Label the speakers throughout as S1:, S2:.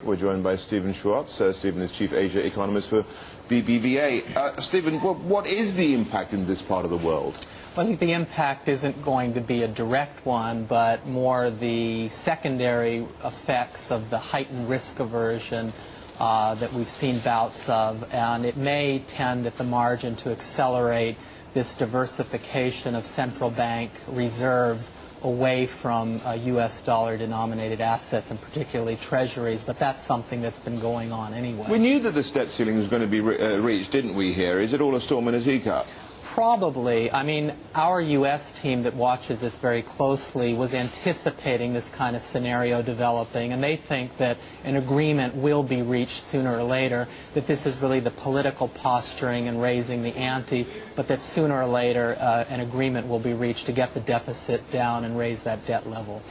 S1: We're joined by Stephen Schwartz. Stephen is Chief Asia Economist for BBVA. Stephen, what is the impact in this part of the world?
S2: Well, I think the impact isn't going to be a direct one, but more the secondary effects of the heightened risk aversion that we've seen bouts of, and it may tend at the margin to accelerate this diversification of central bank reserves away from U.S. dollar-denominated assets, and particularly treasuries, but that's something that's been going on anyway.
S1: We knew that this debt ceiling was going to be reached, didn't we, here? Is it all a storm in a teacup?
S2: Probably. I mean, our U.S. team that watches this very closely was anticipating this kind of scenario developing, and they think that an agreement will be reached sooner or later, that this is really the political posturing and raising the ante, but that sooner or later an agreement will be reached to get the deficit down and raise that debt level.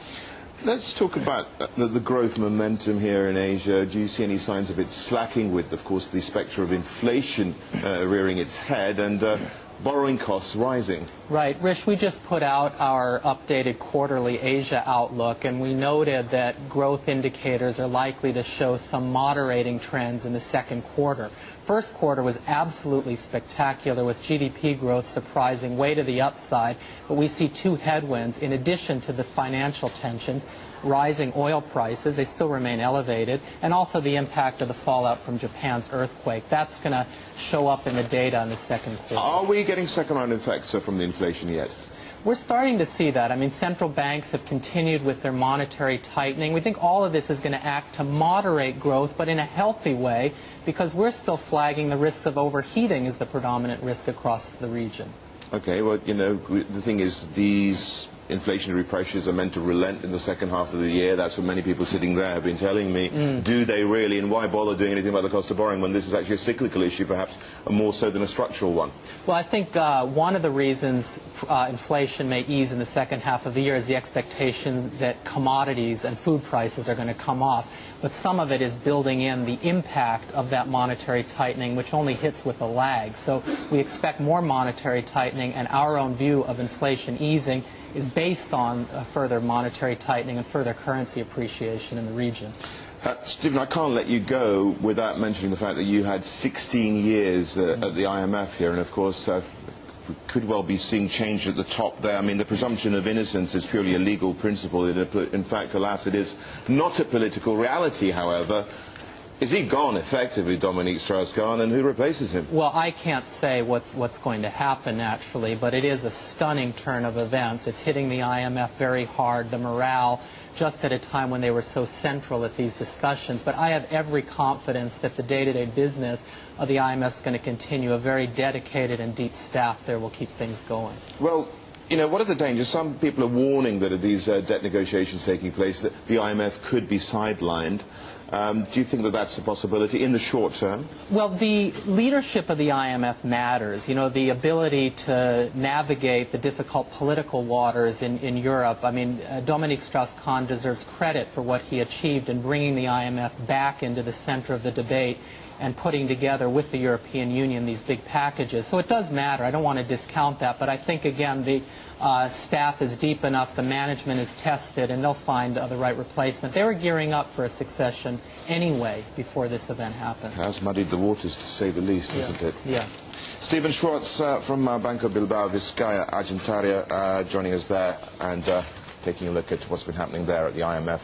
S1: Let's talk about the growth momentum here in Asia. Do you see any signs of it slacking with, of course, the spectre of inflation rearing its head and borrowing costs rising?
S2: Right. Rish, we just put out our updated quarterly Asia outlook, and we noted that growth indicators are likely to show some moderating trends in the second quarter. First quarter was absolutely spectacular, with GDP growth surprising way to the upside, but we see two headwinds in addition to the financial tensions: rising oil prices, they still remain elevated, and also the impact of the fallout from Japan's earthquake. That's going to show up in the data in the second quarter.
S1: Are we getting second-round effects from the inflation yet?
S2: We're starting to see that. I mean, central banks have continued with their monetary tightening. We think all of this is going to act to moderate growth, but in a healthy way, because we're still flagging the risks of overheating as the predominant risk across the region.
S1: Okay, well, you know, the thing is, these inflationary pressures are meant to relent in the second half of the year. That's what many people sitting there have been telling me. Do they really? And why bother doing anything about the cost of borrowing when this is actually a cyclical issue, perhaps more so than a structural one?
S2: Well, I think one of the reasons inflation may ease in the second half of the year is the expectation that commodities and food prices are going to come off. But some of it is building in the impact of that monetary tightening, which only hits with a lag. So we expect more monetary tightening, and our own view of inflation easing is based on further monetary tightening and further currency appreciation in the region.
S1: Stephen, I can't let you go without mentioning the fact that you had 16 years at the IMF here, and of course we could well be seeing change at the top there. I mean, the presumption of innocence is purely a legal principle. In fact, alas, it is not a political reality, however. Is he gone, effectively, Dominique Strauss-Kahn, and who replaces him?
S2: Well, I can't say what's going to happen, naturally, but it is a stunning turn of events. It's hitting the IMF very hard, the morale, just at a time when they were so central at these discussions. But I have every confidence that the day-to-day business of the IMF is going to continue. A very dedicated and deep staff there will keep things going.
S1: Well, you know, what are the dangers? Some people are warning that at these debt negotiations taking place, that the IMF could be sidelined. Do you think that that's a possibility in the short term? Well,
S2: the leadership of the IMF matters. You know, the ability to navigate the difficult political waters in Europe. I mean, Dominique Strauss-Kahn deserves credit for what he achieved in bringing the IMF back into the center of the debate and putting together with the European Union these big packages. So it does matter. I don't want to discount that, but I think, again, the staff is deep enough, the management is tested, and they'll find the right replacement. They were gearing up for a succession anyway before this event happened.
S1: It has muddied the waters, to say the least, hasn't it?
S2: Yeah.
S1: Stephen Schwartz from Banco Bilbao, Vizcaya, Argentaria, joining us there and taking a look at what's been happening there at the IMF.